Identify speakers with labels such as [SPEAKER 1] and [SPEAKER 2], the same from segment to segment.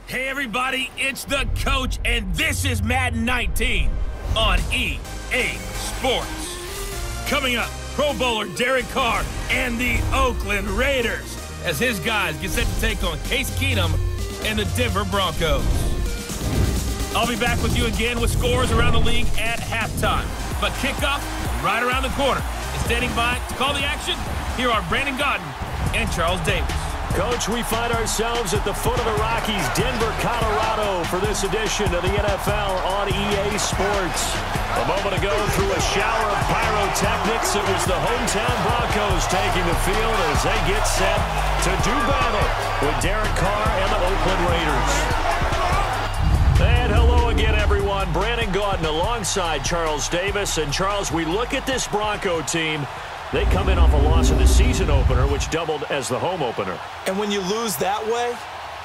[SPEAKER 1] Hey everybody, it's the coach, and this is Madden 19 on EA Sports. Coming up, Pro Bowler Derek Carr and the Oakland Raiders as his guys get set to take on Case Keenum and the Denver Broncos. I'll be back with you again with scores around the league at halftime. But kickoff right around the corner. And standing by to call the action, here are Brandon Godden and Charles Davis.
[SPEAKER 2] Coach, we find ourselves at the foot of the Rockies, Denver, Colorado, for this edition of the NFL on EA Sports. A moment ago, through a shower of pyrotechnics, it was the hometown Broncos taking the field as they get set to do battle with Derek Carr and the Oakland Raiders. And hello again, everyone. Brandon Godden alongside Charles Davis. And Charles, we look at this Bronco team. They come in off a loss in the season opener, which doubled as the home opener.
[SPEAKER 3] And when you lose that way,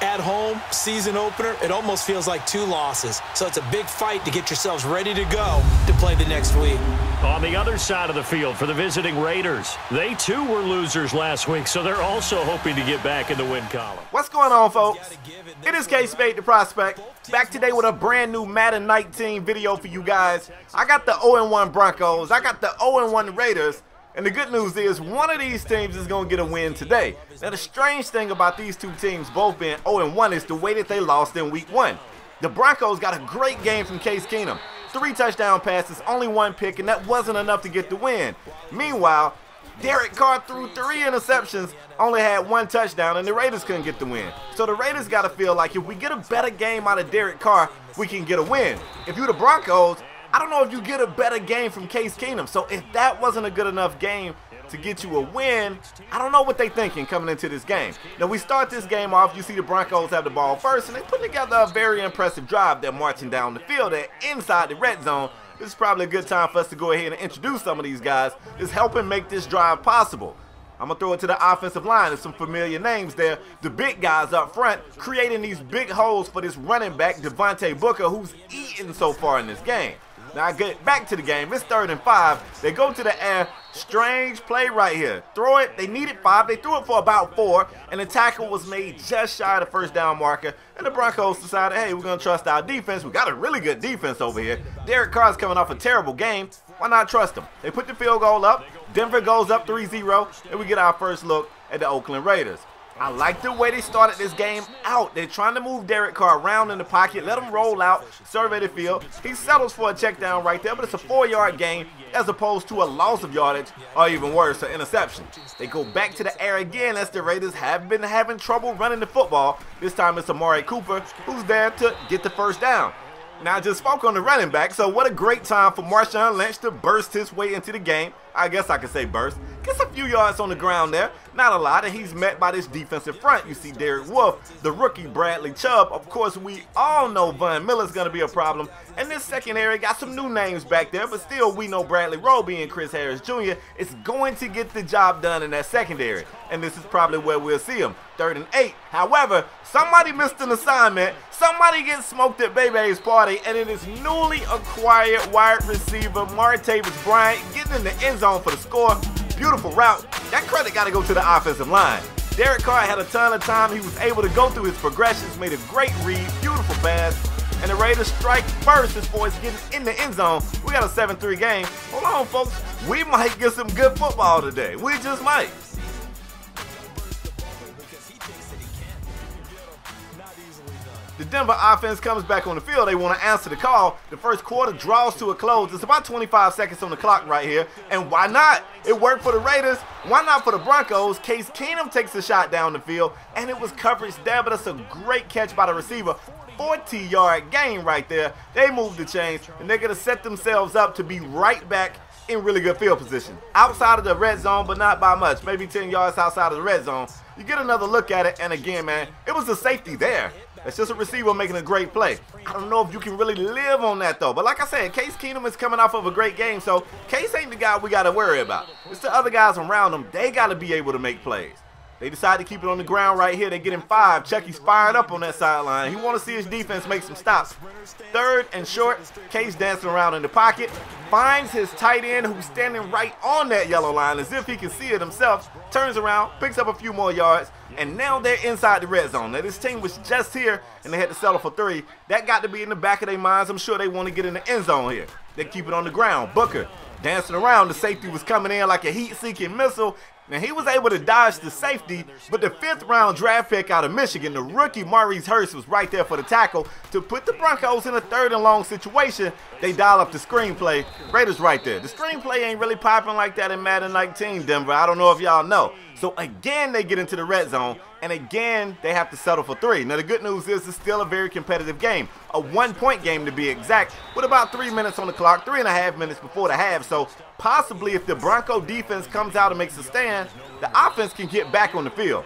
[SPEAKER 3] at home, season opener, it almost feels like two losses. So it's a big fight to get yourselves ready to go to play the next week.
[SPEAKER 2] On the other side of the field for the visiting Raiders, they too were losers last week, so they're also hoping to get back in the win column.
[SPEAKER 4] What's going on, folks? It is KspadeTheProspect, back today with a brand new Madden 19 video for you guys. I got the 0-1 Broncos, I got the 0-1 Raiders. And the good news is one of these teams is going to get a win today. Now, the strange thing about these two teams both being 0-1 is the way that they lost in week 1. The Broncos got a great game from Case Keenum. 3 touchdown passes, only 1 pick, and that wasn't enough to get the win. Meanwhile, Derek Carr threw 3 interceptions, only had 1 touchdown, and the Raiders couldn't get the win. So the Raiders got to feel like if we get a better game out of Derek Carr, we can get a win. If you're the Broncos, I don't know if you get a better game from Case Keenum. So if that wasn't a good enough game to get you a win, I don't know what they're thinking coming into this game. Now, we start this game off. You see the Broncos have the ball first, and they put together a very impressive drive. They're marching down the field. They're inside the red zone. This is probably a good time for us to go ahead and introduce some of these guys that's helping make this drive possible. I'm going to throw it to the offensive line. There's some familiar names there. The big guys up front creating these big holes for this running back, Devontae Booker, who's eaten so far in this game. Now I get back to the game. It's 3rd and 5. They go to the air. Strange play right here. Throw it. They needed 5. They threw it for about 4. And the tackle was made just shy of the first down marker. And the Broncos decided, hey, we're going to trust our defense. We got a really good defense over here. Derek Carr's coming off a terrible game. Why not trust him? They put the field goal up. Denver goes up 3-0. And we get our first look at the Oakland Raiders. I like the way they started this game out. They're trying to move Derek Carr around in the pocket, let him roll out, survey the field. He settles for a check down right there, but it's a 4-yard gain as opposed to a loss of yardage, or even worse, an interception. They go back to the air again as the Raiders have been having trouble running the football. This time it's Amari Cooper who's there to get the first down. Now, I just spoke on the running back, so what a great time for Marshawn Lynch to burst his way into the game. I guess I could say burst. Gets a few yards on the ground there. Not a lot, and he's met by this defensive front. You see Derek Wolfe, the rookie Bradley Chubb. Of course, we all know Von Miller's going to be a problem. And this secondary got some new names back there, but still we know Bradley Roby and Chris Harris Jr. is going to get the job done in that secondary. And this is probably where we'll see him, 3rd and 8. However, somebody missed an assignment. Somebody gets smoked at Bebe's party, and it is newly acquired wide receiver Martavis Bryant getting in the end zone for the score. Beautiful route. That credit got to go to the offensive line. Derek Carr had a ton of time. He was able to go through his progressions, made a great read, beautiful pass, and the Raiders strike first as far as getting in the end zone. We got a 7-3 game. Hold on, folks. We might get some good football today. We just might. The Denver offense comes back on the field. They want to answer the call. The first quarter draws to a close. It's about 25 seconds on the clock right here. And why not? It worked for the Raiders. Why not for the Broncos? Case Keenum takes a shot down the field, and it was coverage there, but that's a great catch by the receiver. 40-yard gain right there. They moved the chains, and they're going to set themselves up to be right back in really good field position. Outside of the red zone, but not by much. Maybe 10 yards outside of the red zone. You get another look at it, and again, man, it was a safety there. It's just a receiver making a great play. I don't know if you can really live on that, though. But like I said, Case Keenum is coming off of a great game, so Case ain't the guy we got to worry about. It's the other guys around him. They got to be able to make plays. They decide to keep it on the ground right here. They get him 5. Chucky's fired up on that sideline. He wants to see his defense make some stops. 3rd and short. Case dancing around in the pocket. Finds his tight end who's standing right on that yellow line as if he can see it himself. Turns around, picks up a few more yards. and now they're inside the red zone. Now, this team was just here, and they had to settle for 3. That got to be in the back of their minds. I'm sure they want to get in the end zone here. They keep it on the ground. Booker dancing around. The safety was coming in like a heat-seeking missile. Now, he was able to dodge the safety, but the 5th-round draft pick out of Michigan, the rookie Maurice Hurst, was right there for the tackle to put the Broncos in a 3rd and long situation. They dial up the screenplay. Raiders right there. The screenplay ain't really popping like that in Madden 19, Denver. I don't know if y'all know. So, again, they get into the red zone, and again, they have to settle for 3. Now, the good news is it's still a very competitive game, a 1-point game to be exact, with about 3 minutes on the clock, 3.5 minutes before the half. So, possibly if the Bronco defense comes out and makes a stand, the offense can get back on the field.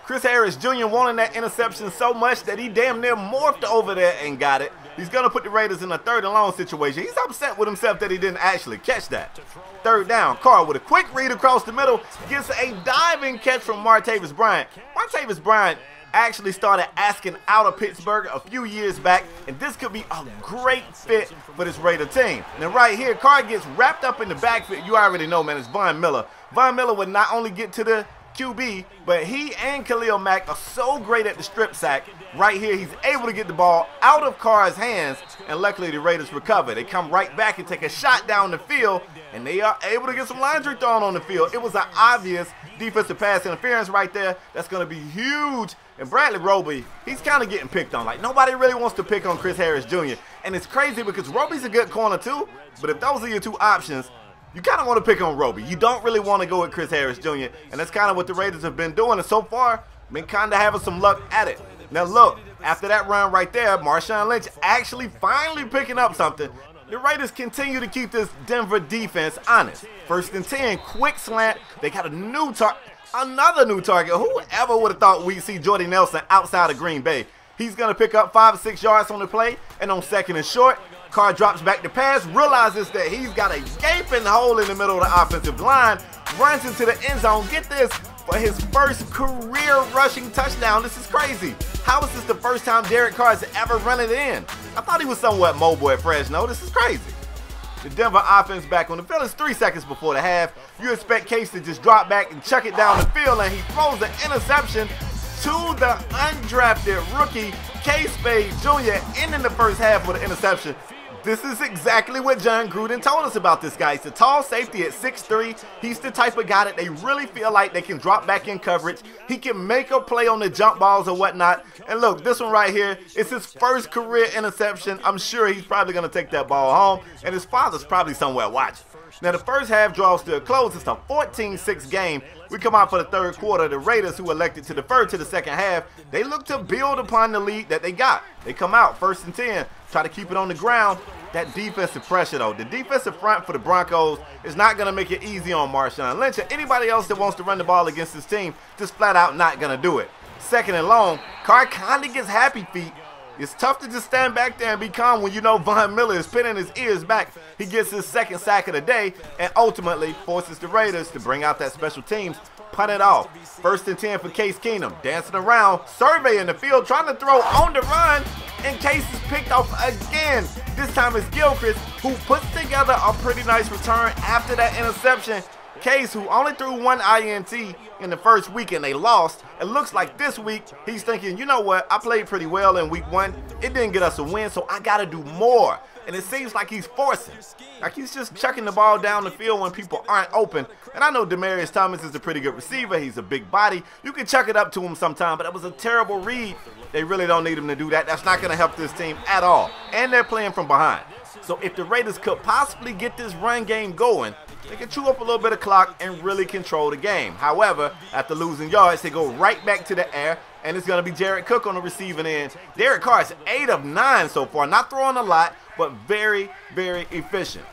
[SPEAKER 4] Chris Harris Jr. wanted that interception so much that he damn near morphed over there and got it. He's going to put the Raiders in a 3rd and long situation. He's upset with himself that he didn't actually catch that. 3rd down, Carr with a quick read across the middle, gets a diving catch from Martavis Bryant. Martavis Bryant actually started asking out of Pittsburgh a few years back, and this could be a great fit for this Raider team. Now right here, Carr gets wrapped up in the backfield. You already know, man, it's Von Miller. Von Miller would not only get to the QB, but he and Khalil Mack are so great at the strip sack. Right here, he's able to get the ball out of Carr's hands, and luckily the Raiders recover. They come right back and take a shot down the field, and they are able to get some laundry thrown on the field. It was an obvious defensive pass interference right there. That's going to be huge. And Bradley Roby, he's kind of getting picked on. Like, nobody really wants to pick on Chris Harris Jr. And it's crazy because Roby's a good corner too, but if those are your 2 options, you kind of want to pick on Roby. You don't really want to go with Chris Harris Jr., and that's kind of what the Raiders have been doing, and so far, been kind of having some luck at it. Now look, after that run right there, Marshawn Lynch actually finally picking up something. The Raiders continue to keep this Denver defense honest. 1st and 10, quick slant. They got another new target. Whoever would have thought we'd see Jordy Nelson outside of Green Bay? He's going to pick up 5 or 6 yards on the play, and on 2nd and short, Carr drops back to pass, realizes that he's got a gaping hole in the middle of the offensive line, runs into the end zone. Get this, for his first career rushing touchdown. This is crazy. How is this the first time Derek Carr has ever run it in? I thought he was somewhat mobile at Fresno. This is crazy. The Denver offense back on the field. It's 3 seconds before the half. You expect Case to just drop back and chuck it down the field, and he throws the interception to the undrafted rookie, K-Spade Jr., ending the first half with an interception. This is exactly what John Gruden told us about this guy. He's a tall safety at 6'3". He's the type of guy that they really feel like they can drop back in coverage. He can make a play on the jump balls or whatnot. And look, this one right here is his first career interception. I'm sure he's probably going to take that ball home, and his father's probably somewhere watching. Now, the first half draws to a close. It's a 14-6 game. We come out for the 3rd quarter. The Raiders, who elected to defer to the 2nd half, they look to build upon the lead that they got. They come out 1st and 10, try to keep it on the ground. That defensive pressure, though, the defensive front for the Broncos is not going to make it easy on Marshawn Lynch or anybody else that wants to run the ball against this team. Just flat out not going to do it. 2nd and long, Carr kind of gets happy feet. It's tough to just stand back there and be calm when you know Von Miller is pinning his ears back. He gets his 2nd sack of the day and ultimately forces the Raiders to bring out that special teams, punt it off. 1st and 10 for Case Keenum, dancing around, surveying the field, trying to throw on the run, and Case is picked off again. This time it's Gilchrist who puts together a pretty nice return after that interception. Case, who only threw 1 INT in the first week and they lost, it looks like this week he's thinking, you know what, I played pretty well in week 1. It didn't get us a win, so I got to do more. And it seems like he's forcing. Like he's just chucking the ball down the field when people aren't open. And I know Demaryius Thomas is a pretty good receiver. He's a big body. You can chuck it up to him sometime, but that was a terrible read. They really don't need him to do that. That's not going to help this team at all. And they're playing from behind. So if the Raiders could possibly get this run game going, they can chew up a little bit of clock and really control the game. However, after losing yards, they go right back to the air, and it's going to be Jared Cook on the receiving end. Derek Carr is 8 of 9 so far. Not throwing a lot, but very, very efficient.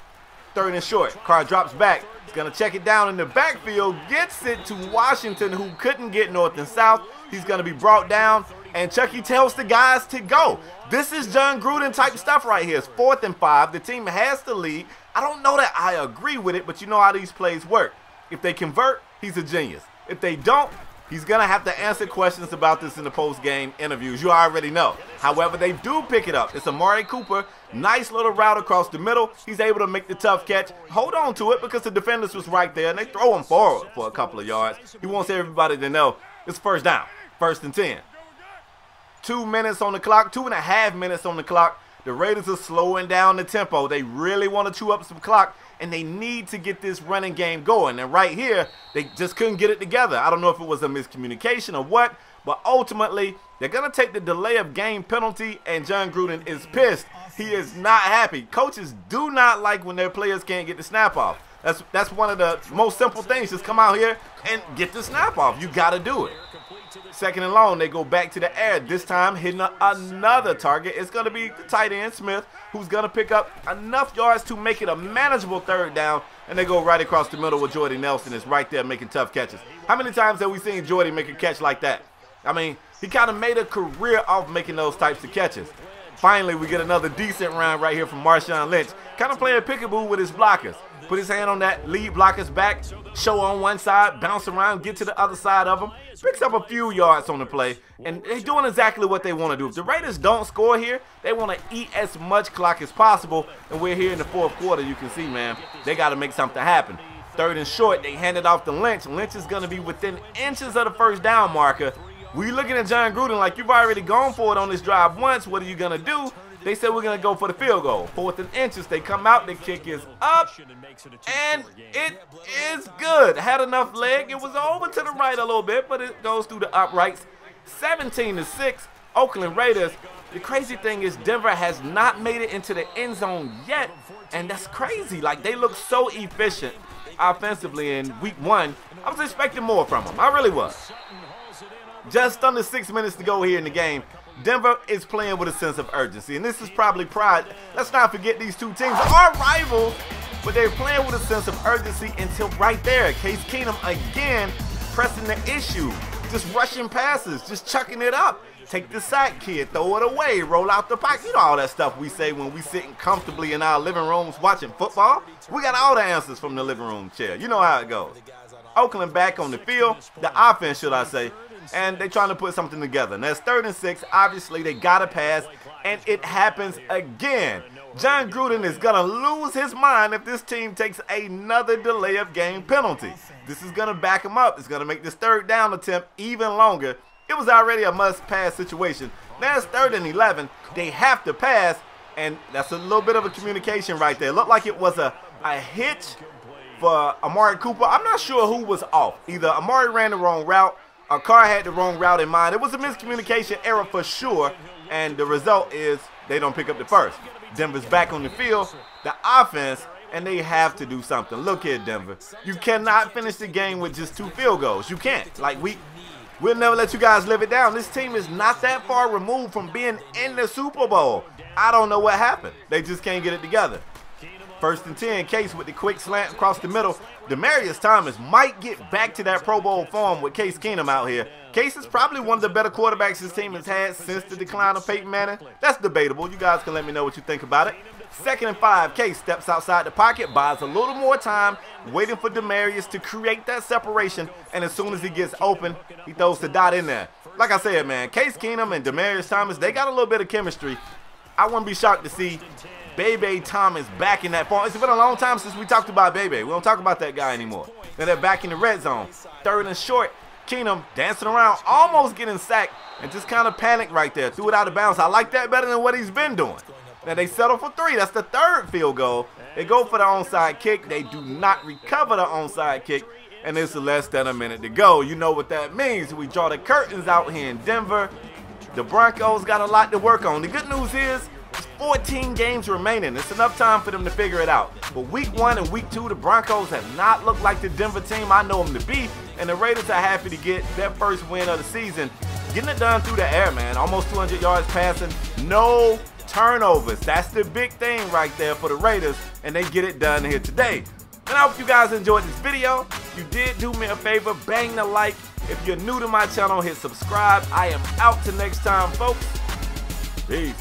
[SPEAKER 4] 3rd and short. Carr drops back. He's going to check it down in the backfield. Gets it to Washington, who couldn't get north and south. He's going to be brought down, and Chucky tells the guys to go. This is John Gruden type stuff right here. It's 4th and 5. The team has the lead. I don't know that I agree with it, but you know how these plays work. If they convert, he's a genius. If they don't, he's going to have to answer questions about this in the post-game interviews. You already know. However, they do pick it up. It's Amari Cooper. Nice little route across the middle. He's able to make the tough catch. Hold on to it because the defenders was right there, and they throw him forward for a couple of yards. He wants everybody to know It's first down, 1st and 10. 2 minutes on the clock, 2.5 minutes on the clock. The Raiders are slowing down the tempo. They really want to chew up some clock, and they need to get this running game going. And right here, they just couldn't get it together. I don't know if it was a miscommunication or what, but ultimately, they're going to take the delay of game penalty, and John Gruden is pissed. He is not happy. Coaches do not like when their players can't get the snap off. That's one of the most simple things. Just come out here and get the snap off. You got to do it. 2nd and long, they go back to the air, this time hitting another target. It's going to be the tight end, Smith, who's going to pick up enough yards to make it a manageable 3rd down, and they go right across the middle with Jordy Nelson is right there making tough catches. How many times have we seen Jordy make a catch like that? I mean, he kind of made a career off making those types of catches. Finally, we get another decent round right here from Marshawn Lynch, kind of playing peekaboo with his blockers. Put his hand on that lead blocker's back, show on one side, bounce around, get to the other side of him, picks up a few yards on the play, and they're doing exactly what they want to do. If the Raiders don't score here, they want to eat as much clock as possible, and we're here in the 4th quarter. You can see, man, they got to make something happen. 3rd and short, they hand it off to Lynch. Lynch is going to be within inches of the 1st down marker. We looking at John Gruden like, you've already gone for it on this drive once. What are you going to do? They said we're going to go for the field goal. 4th and inches. They come out. The kick is up. And it is good. Had enough leg. It was over to the right a little bit, but it goes through the uprights. 17-6. Oakland Raiders. The crazy thing is Denver has not made it into the end zone yet. And that's crazy. Like, they look so efficient offensively in week 1. I was expecting more from them. I really was. Just under 6 minutes to go here in the game. Denver is playing with a sense of urgency, and this is probably pride. Let's not forget these two teams are rivals, but they're playing with a sense of urgency until right there. Case Keenum again pressing the issue, just rushing passes, just chucking it up. Take the sack, kid, throw it away, roll out the pocket. You know all that stuff we say when we sitting comfortably in our living rooms watching football. We got all the answers from the living room chair. You know how it goes. Oakland back on the field, the offense, should I say. And they're trying to put something together. And that's 3rd and 6. Obviously, they got to pass, and it happens again. John Gruden is going to lose his mind if this team takes another delay of game penalty. This is going to back him up. It's going to make this 3rd down attempt even longer. It was already a must-pass situation. Now it's 3rd and 11. They have to pass, and that's a little bit of a communication right there. It looked like it was a hitch for Amari Cooper. I'm not sure who was off. Either Amari ran the wrong route, a car had the wrong route in mind. It was a miscommunication error for sure, and the result is they don't pick up the first. Denver's back on the field, the offense, and they have to do something. Look here, Denver. You cannot finish the game with just 2 field goals. You can't. Like, we'll never let you guys live it down. This team is not that far removed from being in the Super Bowl. I don't know what happened. They just can't get it together. 1st and 10, Case with the quick slant across the middle. Demaryius Thomas might get back to that Pro Bowl form with Case Keenum out here. Case is probably one of the better quarterbacks this team has had since the decline of Peyton Manning. That's debatable. You guys can let me know what you think about it. 2nd and 5, Case steps outside the pocket, buys a little more time, waiting for Demaryius to create that separation, and as soon as he gets open, he throws the dot in there. Like I said, man, Case Keenum and Demaryius Thomas, they got a little bit of chemistry. I wouldn't be shocked to see Bebe Thomas back in that form. It's been a long time since we talked about Bebe. We don't talk about that guy anymore. Then they're back in the red zone. 3rd and short. Keenum dancing around, almost getting sacked, and just kind of panicked right there. Threw it out of bounds. I like that better than what he's been doing. Now they settle for 3. That's the 3rd field goal. They go for the onside kick. They do not recover the onside kick, and it's less than a minute to go. You know what that means. We draw the curtains out here in Denver. The Broncos got a lot to work on. The good news is, 14 games remaining. It's enough time for them to figure it out. But week 1 and week 2, the Broncos have not looked like the Denver team I know them to be. And the Raiders are happy to get their first win of the season. Getting it done through the air, man. Almost 200 yards passing. No turnovers. That's the big thing right there for the Raiders. And they get it done here today. And I hope you guys enjoyed this video. If you did, do me a favor. Bang the like. If you're new to my channel, hit subscribe. I am out till next time, folks. Peace.